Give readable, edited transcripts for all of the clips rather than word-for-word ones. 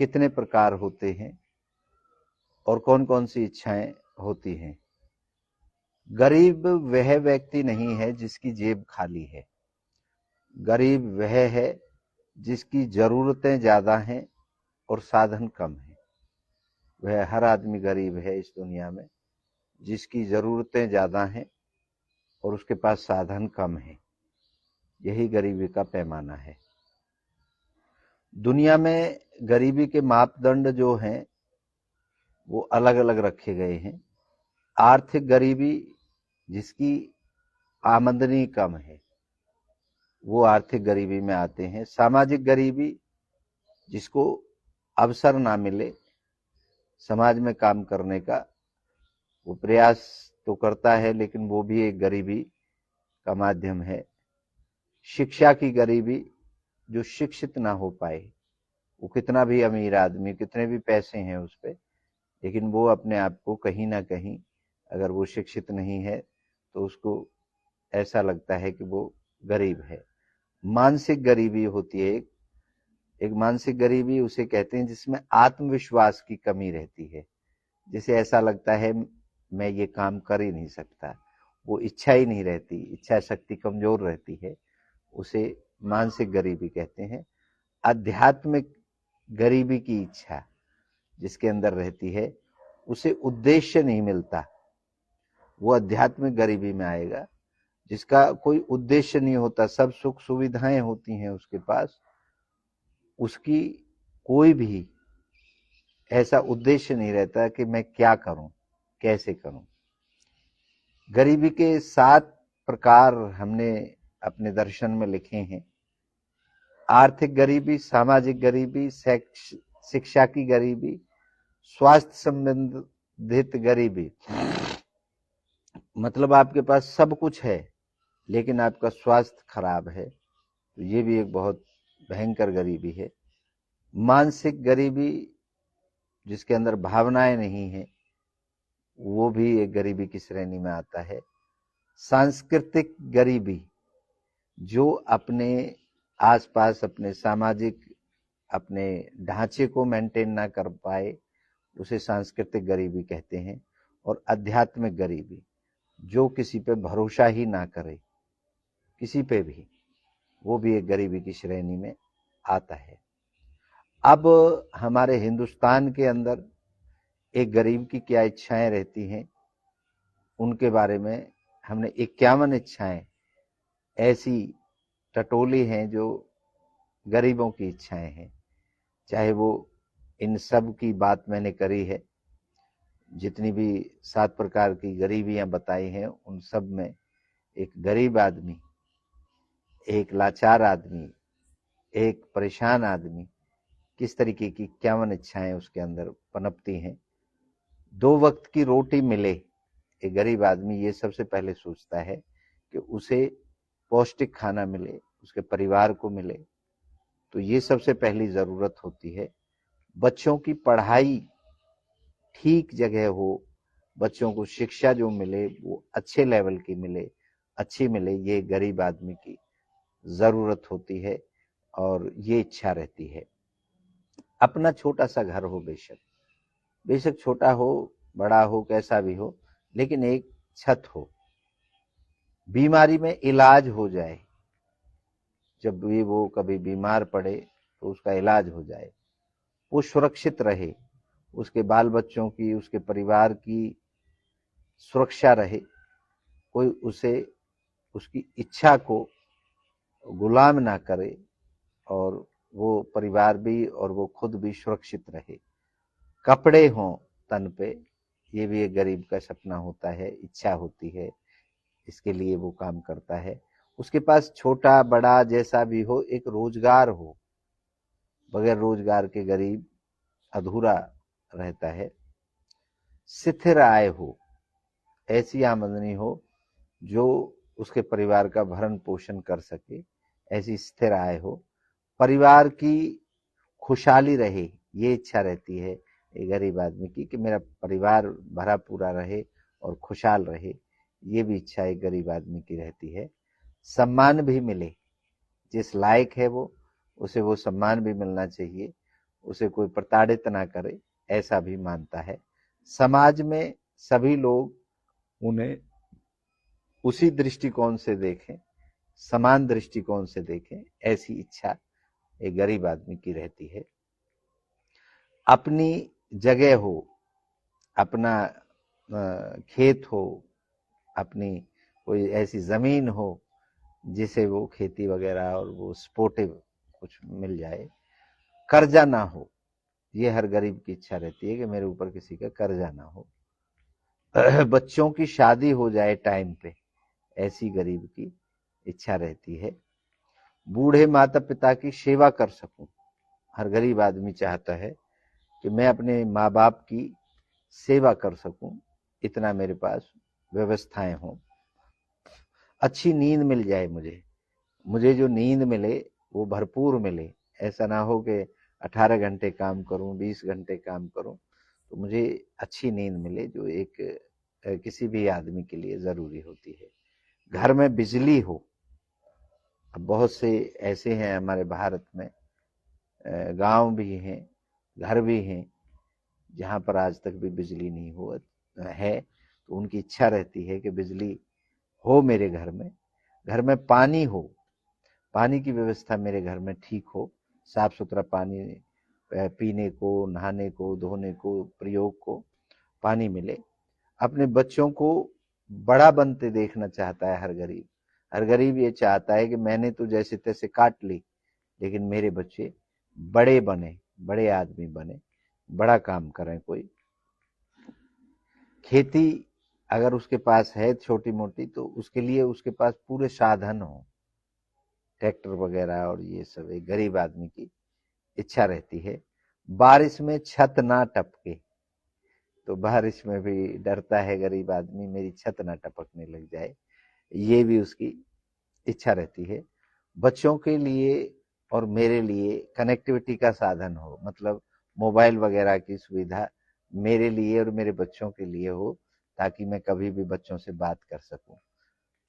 कितने प्रकार होते हैं और कौन कौन सी इच्छाएं होती हैं। गरीब वह व्यक्ति नहीं है जिसकी जेब खाली है। गरीब वह है जिसकी जरूरतें ज्यादा हैं और साधन कम है। वह हर आदमी गरीब है इस दुनिया में जिसकी जरूरतें ज्यादा हैं और उसके पास साधन कम है। यही गरीबी का पैमाना है। दुनिया में गरीबी के मापदंड जो हैं वो अलग अलग रखे गए हैं। आर्थिक गरीबी, जिसकी आमदनी कम है, वो आर्थिक गरीबी में आते हैं। सामाजिक गरीबी, जिसको अवसर ना मिले समाज में काम करने का, वो प्रयास तो करता है लेकिन वो भी एक गरीबी का माध्यम है। शिक्षा की गरीबी, जो शिक्षित ना हो पाए, वो कितना भी अमीर आदमी, कितने भी पैसे हैं उस पे, लेकिन वो अपने आप को कहीं ना कहीं, अगर वो शिक्षित नहीं है तो उसको ऐसा लगता है कि वो गरीब है। मानसिक गरीबी होती है एक मानसिक गरीबी उसे कहते हैं जिसमें आत्मविश्वास की कमी रहती है। जिसे ऐसा लगता है मैं ये काम कर ही नहीं सकता, वो इच्छा ही नहीं रहती, इच्छा शक्ति कमजोर रहती है, उसे मानसिक गरीबी कहते हैं। आध्यात्मिक गरीबी की इच्छा जिसके अंदर रहती है, उसे उद्देश्य नहीं मिलता, वो आध्यात्मिक गरीबी में आएगा। जिसका कोई उद्देश्य नहीं होता, सब सुख सुविधाएं होती हैं उसके पास, उसकी कोई भी ऐसा उद्देश्य नहीं रहता कि मैं क्या करूं, कैसे करूं। गरीबी के 7 प्रकार हमने अपने दर्शन में लिखे हैं। आर्थिक गरीबी, सामाजिक गरीबी, शिक्षा की गरीबी, स्वास्थ्य संबंधित गरीबी, मतलब आपके पास सब कुछ है लेकिन आपका स्वास्थ्य खराब है, तो ये भी एक बहुत भयंकर गरीबी है। मानसिक गरीबी, जिसके अंदर भावनाएं नहीं है, वो भी एक गरीबी की श्रेणी में आता है। सांस्कृतिक गरीबी, जो अपने आसपास अपने सामाजिक अपने ढांचे को मेंटेन ना कर पाए, उसे सांस्कृतिक गरीबी कहते हैं। और आध्यात्मिक गरीबी, जो किसी पे भरोसा ही ना करे, किसी पे भी, वो भी एक गरीबी की श्रेणी में आता है। अब हमारे हिंदुस्तान के अंदर एक गरीब की क्या इच्छाएं रहती हैं, उनके बारे में हमने 51 इच्छाएं ऐसी टटोली हैं जो गरीबों की इच्छाएं हैं। चाहे वो इन सब की बात मैंने करी है, जितनी भी 7 प्रकार की गरीबियां बताई हैं, उन सब में एक गरीब आदमी, एक लाचार आदमी, एक परेशान आदमी, किस तरीके की 51 इच्छाएं उसके अंदर पनपती हैं। 2 वक्त की रोटी मिले, एक गरीब आदमी ये सबसे पहले सोचता है कि उसे पौष्टिक खाना मिले, उसके परिवार को मिले, तो ये सबसे पहली जरूरत होती है। बच्चों की पढ़ाई ठीक जगह हो, बच्चों को शिक्षा जो मिले वो अच्छे लेवल की मिले, अच्छी मिले, ये गरीब आदमी की जरूरत होती है और ये इच्छा रहती है। अपना छोटा सा घर हो, बेशक छोटा हो, बड़ा हो, कैसा भी हो, लेकिन एक छत हो, बीमारी में इलाज हो जाए, जब भी वो कभी बीमार पड़े तो उसका इलाज हो जाए, वो सुरक्षित रहे, उसके बाल बच्चों की, उसके परिवार की सुरक्षा रहे, कोई उसे उसकी इच्छा को गुलाम ना करे, और वो परिवार भी और वो खुद भी सुरक्षित रहे। कपड़े हों तन पे, ये भी एक गरीब का सपना होता है, इच्छा होती है, इसके लिए वो काम करता है। उसके पास छोटा बड़ा जैसा भी हो, एक रोजगार हो, बगैर रोजगार के गरीब अधूरा रहता है। स्थिर आय हो, ऐसी आमदनी हो जो उसके परिवार का भरण पोषण कर सके, ऐसी स्थिर आय हो। परिवार की खुशहाली रहे, ये इच्छा रहती है एक गरीब आदमी की कि मेरा परिवार भरा पूरा रहे और खुशहाल रहे, ये भी इच्छा एक गरीब आदमी की रहती है। सम्मान भी मिले, जिस लायक है वो, उसे वो सम्मान भी मिलना चाहिए, उसे कोई प्रताड़ित ना करे, ऐसा भी मानता है। समाज में सभी लोग उन्हें उसी दृष्टिकोण से देखें, समान दृष्टिकोण से देखें, ऐसी इच्छा एक गरीब आदमी की रहती है। अपनी जगह हो, अपना खेत हो, अपनी कोई ऐसी जमीन हो जिसे वो खेती वगैरह और वो स्पोर्टिव कुछ मिल जाए, कर्जा ना हो, ये हर गरीब की इच्छा रहती है कि मेरे ऊपर किसी का कर्जा ना हो। बच्चों की शादी हो जाए टाइम पे, ऐसी गरीब की इच्छा रहती है। बूढ़े माता पिता की सेवा कर सकूं, हर गरीब आदमी चाहता है कि मैं अपने माँ बाप की सेवा कर सकूं, इतना मेरे पास व्यवस्थाएं हों। अच्छी नींद मिल जाए मुझे जो नींद मिले वो भरपूर मिले। ऐसा ना हो कि 18 घंटे काम करूं, 20 घंटे काम करूं, तो मुझे अच्छी नींद मिले, जो एक किसी भी आदमी के लिए जरूरी होती है। घर में बिजली हो, अब बहुत से ऐसे हैं हमारे भारत में, गांव भी हैं, घर भी हैं, जहां पर आज तक भी बिजली नहीं हुआ है, तो उनकी इच्छा रहती है कि बिजली हो मेरे घर में। घर में पानी हो, पानी की व्यवस्था मेरे घर में ठीक हो, साफ सुथरा पानी पीने को, नहाने को, धोने को, प्रयोग को पानी मिले। अपने बच्चों को बड़ा बनते देखना चाहता है हर गरीब। हर गरीब ये चाहता है कि मैंने तो जैसे तैसे काट ली, लेकिन मेरे बच्चे बड़े बने, बड़े आदमी बने, बड़ा काम करें। कोई खेती अगर उसके पास है छोटी मोटी, तो उसके लिए उसके पास पूरे साधन हो, ट्रैक्टर वगैरह, और ये सब एक गरीब आदमी की इच्छा रहती है। बारिश में छत ना टपके, तो बारिश में भी डरता है गरीब आदमी, मेरी छत ना टपकने लग जाए, ये भी उसकी इच्छा रहती है। बच्चों के लिए और मेरे लिए कनेक्टिविटी का साधन हो, मतलब मोबाइल वगैरह की सुविधा मेरे लिए और मेरे बच्चों के लिए हो, ताकि मैं कभी भी बच्चों से बात कर सकूं।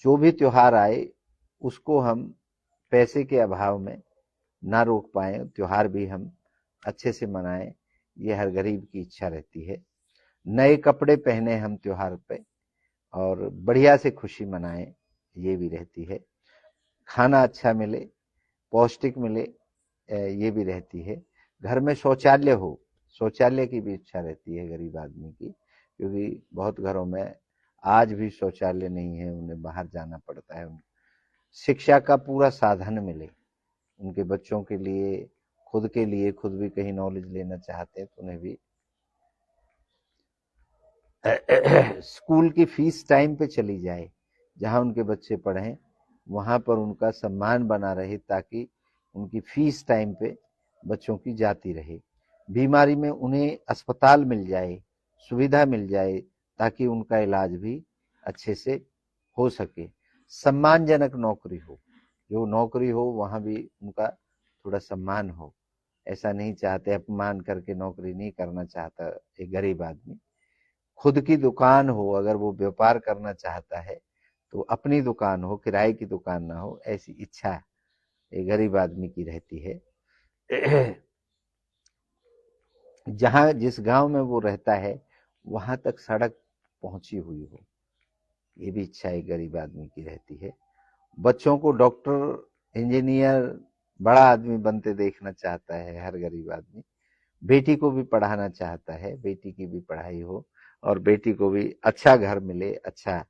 जो भी त्योहार आए उसको हम पैसे के अभाव में ना रोक पाए, त्योहार भी हम अच्छे से मनाएं, ये हर गरीब की इच्छा रहती है। नए कपड़े पहने हम त्योहार पे और बढ़िया से खुशी मनाएं, ये भी रहती है। खाना अच्छा मिले, पौष्टिक मिले, ये भी रहती है। घर में शौचालय हो, शौचालय की भी इच्छा रहती है गरीब आदमी की, क्योंकि बहुत घरों में आज भी शौचालय नहीं है, उन्हें बाहर जाना पड़ता है। शिक्षा का पूरा साधन मिले उनके बच्चों के लिए, खुद के लिए, खुद भी कहीं नॉलेज लेना चाहते हैं तो उन्हें भी स्कूल की फीस टाइम पे चली जाए, जहां उनके बच्चे पढ़ें वहां पर उनका सम्मान बना रहे, ताकि उनकी फीस टाइम पे बच्चों की जाती रहे। बीमारी में उन्हें अस्पताल मिल जाए, सुविधा मिल जाए, ताकि उनका इलाज भी अच्छे से हो सके। सम्मानजनक नौकरी हो, जो नौकरी हो वहां भी उनका थोड़ा सम्मान हो। ऐसा नहीं चाहते, अपमान करके नौकरी नहीं करना चाहता एक गरीब आदमी। खुद की दुकान हो, अगर वो व्यापार करना चाहता है तो अपनी दुकान हो, किराए की दुकान ना हो, ऐसी इच्छा एक गरीब आदमी की रहती है। जहां जिस गांव में वो रहता है वहां तक सड़क पहुंची हुई हो, ये भी इच्छा एक गरीब आदमी की रहती है। बच्चों को डॉक्टर, इंजीनियर, बड़ा आदमी बनते देखना चाहता है हर गरीब आदमी। बेटी को भी पढ़ाना चाहता है, बेटी की भी पढ़ाई हो और बेटी को भी अच्छा घर मिले, अच्छा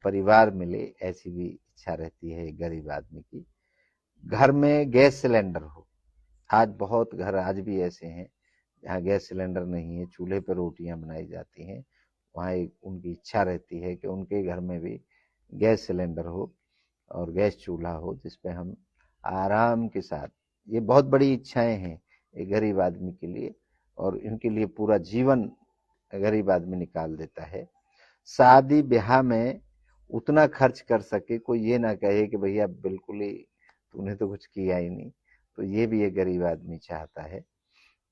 परिवार मिले, ऐसी भी इच्छा रहती है गरीब आदमी की। घर में गैस सिलेंडर हो, आज बहुत घर आज भी ऐसे हैं जहाँ गैस सिलेंडर नहीं है, चूल्हे पर रोटियां बनाई जाती हैं, वहाँ एक उनकी इच्छा रहती है कि उनके घर में भी गैस सिलेंडर हो और गैस चूल्हा हो, जिसपे हम आराम के साथ, ये बहुत बड़ी इच्छाएं हैं एक गरीब आदमी के लिए, और इनके लिए पूरा जीवन गरीब आदमी निकाल देता है। शादी ब्याह में उतना खर्च कर सके, कोई ये ना कहे कि भैया बिल्कुल ही तूने तो कुछ किया ही नहीं, तो ये भी एक गरीब आदमी चाहता है।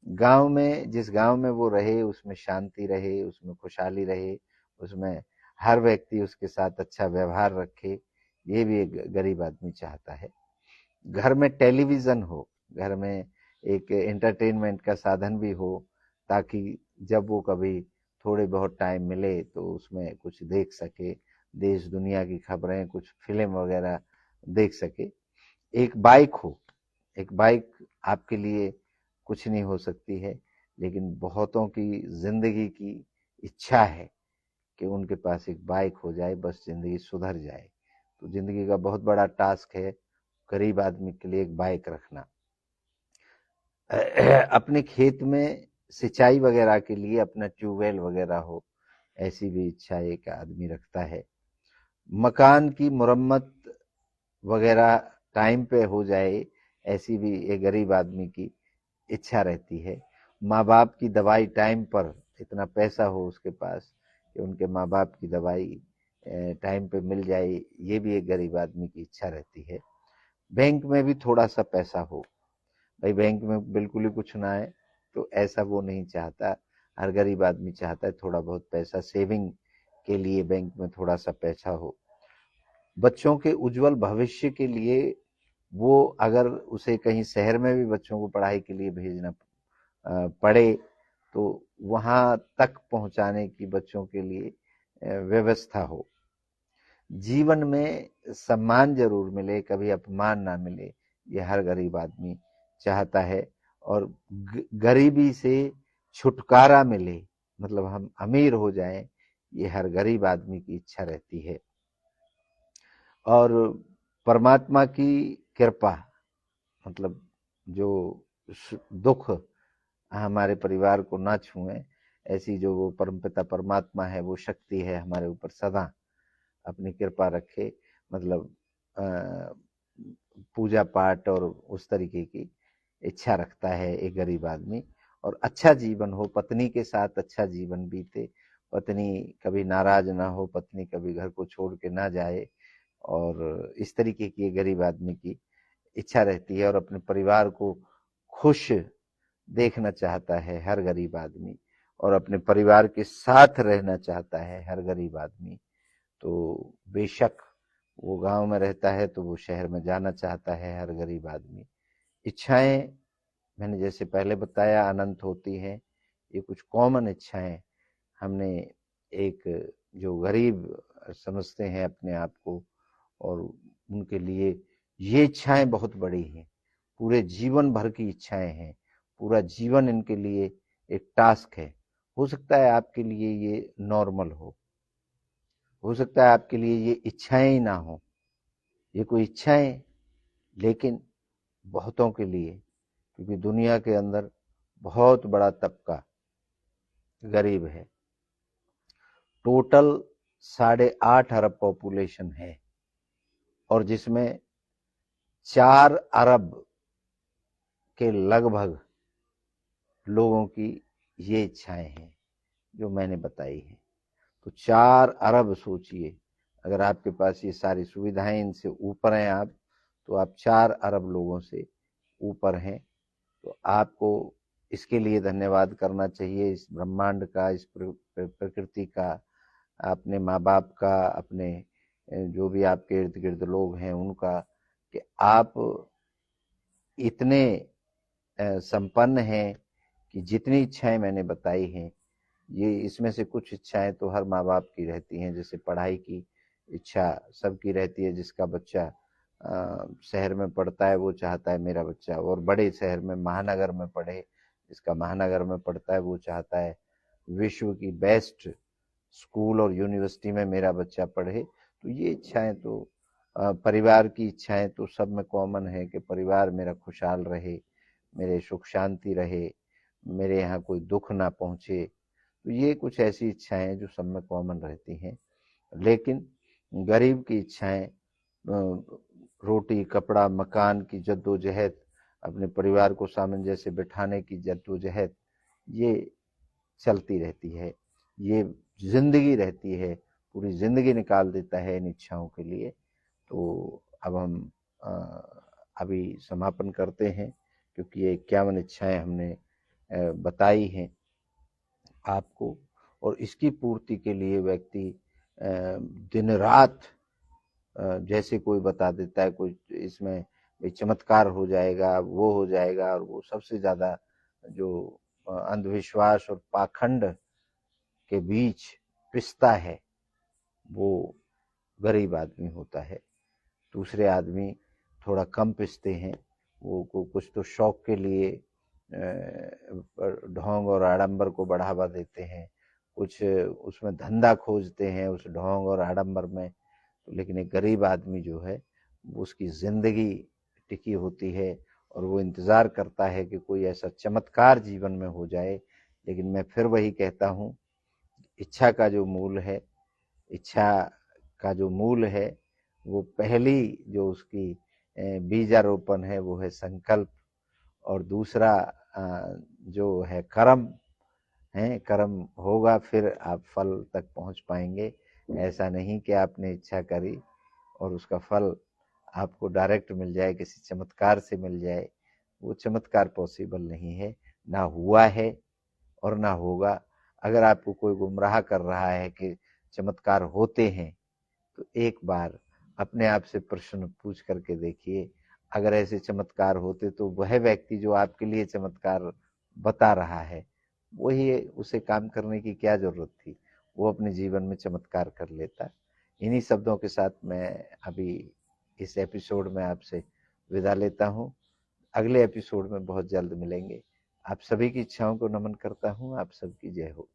गांव में, जिस गांव में वो रहे उसमें शांति रहे, उसमें खुशहाली रहे, उसमें हर व्यक्ति उसके साथ अच्छा व्यवहार रखे, ये भी एक गरीब आदमी चाहता है। घर में टेलीविजन हो, घर में एक एंटरटेनमेंट का साधन भी हो, ताकि जब वो कभी थोड़े बहुत टाइम मिले तो उसमें कुछ देख सके, देश दुनिया की खबरें, कुछ फिल्म वगैरह देख सके। एक बाइक हो, एक बाइक आपके लिए कुछ नहीं हो सकती है, लेकिन बहुतों की जिंदगी की इच्छा है कि उनके पास एक बाइक हो जाए, बस जिंदगी सुधर जाए। तो जिंदगी का बहुत बड़ा टास्क है गरीब आदमी के लिए एक बाइक रखना। अपने खेत में सिंचाई वगैरह के लिए अपना ट्यूबवेल वगैरह हो, ऐसी भी इच्छा एक आदमी रखता है। मकान की मुरम्मत वगैरह टाइम पे हो जाए, ऐसी भी एक गरीब आदमी की इच्छा रहती है। माँ बाप की दवाई टाइम पर, इतना पैसा हो उसके पास कि उनके माँ बाप की दवाई टाइम पे मिल जाए, ये भी एक गरीब आदमी की इच्छा रहती है। बैंक में भी थोड़ा सा पैसा हो, भाई बैंक में बिल्कुल ही कुछ ना है तो ऐसा वो नहीं चाहता। हर गरीब आदमी चाहता है थोड़ा बहुत पैसा सेविंग के लिए बैंक में थोड़ा सा पैसा हो। बच्चों के उज्जवल भविष्य के लिए वो अगर उसे कहीं शहर में भी बच्चों को पढ़ाई के लिए भेजना पड़े तो वहां तक पहुंचाने की बच्चों के लिए व्यवस्था हो। जीवन में सम्मान जरूर मिले, कभी अपमान ना मिले, ये हर गरीब आदमी चाहता है। और गरीबी से छुटकारा मिले, मतलब हम अमीर हो जाएं, ये हर गरीब आदमी की इच्छा रहती है। और परमात्मा की कृपा, मतलब जो दुख हमारे परिवार को ना छुए, ऐसी जो वो परमपिता परमात्मा है, वो शक्ति है हमारे ऊपर सदा अपनी कृपा रखे। मतलब पूजा पाठ और उस तरीके की इच्छा रखता है एक गरीब आदमी। और अच्छा जीवन हो, पत्नी के साथ अच्छा जीवन बीते, पत्नी कभी नाराज ना हो, पत्नी कभी घर को छोड़ के ना जाए, और इस तरीके की गरीब आदमी की इच्छा रहती है। और अपने परिवार को खुश देखना चाहता है हर गरीब आदमी, और अपने परिवार के साथ रहना चाहता है हर गरीब आदमी। तो बेशक वो गांव में रहता है तो वो शहर में जाना चाहता है हर गरीब आदमी। इच्छाएं मैंने जैसे पहले बताया अनंत होती हैं, ये कुछ कॉमन इच्छाएं हमने एक जो गरीब समझते हैं अपने आप को, और उनके लिए ये इच्छाएं बहुत बड़ी हैं, पूरे जीवन भर की इच्छाएं हैं, पूरा जीवन इनके लिए एक टास्क है। हो सकता है आपके लिए ये नॉर्मल हो सकता है आपके लिए ये इच्छाएं ही ना हो, ये कोई इच्छाएं, लेकिन बहुतों के लिए, क्योंकि दुनिया के अंदर बहुत बड़ा तबका गरीब है। टोटल 8.5 अरब पॉपुलेशन है, और जिसमें 4 अरब के लगभग लोगों की ये इच्छाएं हैं जो मैंने बताई हैं। तो 4 अरब सोचिए, अगर आपके पास ये सारी सुविधाएं, इनसे ऊपर हैं आप, तो आप 4 अरब लोगों से ऊपर हैं। तो आपको इसके लिए धन्यवाद करना चाहिए, इस ब्रह्मांड का, इस प्रकृति का, अपने माँ बाप का, अपने जो भी आपके इर्द गिर्द लोग हैं उनका, कि आप इतने संपन्न हैं कि जितनी इच्छाएं मैंने बताई हैं, ये इसमें से कुछ इच्छाएं तो हर माँ बाप की रहती हैं। जैसे पढ़ाई की इच्छा सबकी रहती है, जिसका बच्चा शहर में पढ़ता है वो चाहता है मेरा बच्चा और बड़े शहर में महानगर में पढ़े, जिसका महानगर में पढ़ता है वो चाहता है विश्व की बेस्ट स्कूल और यूनिवर्सिटी में मेरा बच्चा पढ़े। तो ये इच्छाएं तो परिवार की इच्छाएं तो सब में कॉमन है कि परिवार मेरा खुशहाल रहे, मेरे सुख शांति रहे, मेरे यहाँ कोई दुख ना पहुंचे। तो ये कुछ ऐसी इच्छाएं जो सब में कॉमन रहती हैं। लेकिन गरीब की इच्छाएं रोटी कपड़ा मकान की जद्दोजहद, अपने परिवार को सामंजस्य बिठाने की जद्दोजहद, ये चलती रहती है, ये जिंदगी रहती है, पूरी जिंदगी निकाल देता है इन इच्छाओं के लिए। तो अब हम अभी समापन करते हैं, क्योंकि ये 51 इच्छाएं हमने बताई हैं आपको, और इसकी पूर्ति के लिए व्यक्ति दिन रात, जैसे कोई बता देता है, कोई इसमें भाई चमत्कार हो जाएगा, वो हो जाएगा, और वो सबसे ज्यादा जो अंधविश्वास और पाखंड के बीच पिसता है वो गरीब आदमी होता है। दूसरे आदमी थोड़ा कम पिसते हैं, वो को कुछ तो शौक के लिए ढोंग और आडंबर को बढ़ावा देते हैं, कुछ उसमें धंधा खोजते हैं उस ढोंग और आडंबर में। लेकिन एक गरीब आदमी जो है उसकी जिंदगी टिकी होती है और वो इंतजार करता है कि कोई ऐसा चमत्कार जीवन में हो जाए। लेकिन मैं फिर वही कहता हूँ, इच्छा का जो मूल है, इच्छा का जो मूल है, वो पहली जो उसकी बीजारोपण है वो है संकल्प, और दूसरा जो है कर्म है। कर्म होगा फिर आप फल तक पहुंच पाएंगे। ऐसा नहीं कि आपने इच्छा करी और उसका फल आपको डायरेक्ट मिल जाए, किसी चमत्कार से मिल जाए। वो चमत्कार पॉसिबल नहीं है, ना हुआ है और ना होगा। अगर आपको कोई गुमराह कर रहा है कि चमत्कार होते हैं, तो एक बार अपने आप से प्रश्न पूछ करके देखिए, अगर ऐसे चमत्कार होते तो वह व्यक्ति जो आपके लिए चमत्कार बता रहा है, वही उसे काम करने की क्या जरूरत थी, वो अपने जीवन में चमत्कार कर लेता। इन्हीं शब्दों के साथ मैं अभी इस एपिसोड में आपसे विदा लेता हूँ। अगले एपिसोड में बहुत जल्द मिलेंगे। आप सभी की इच्छाओं को नमन करता हूँ। आप सबकी जय हो।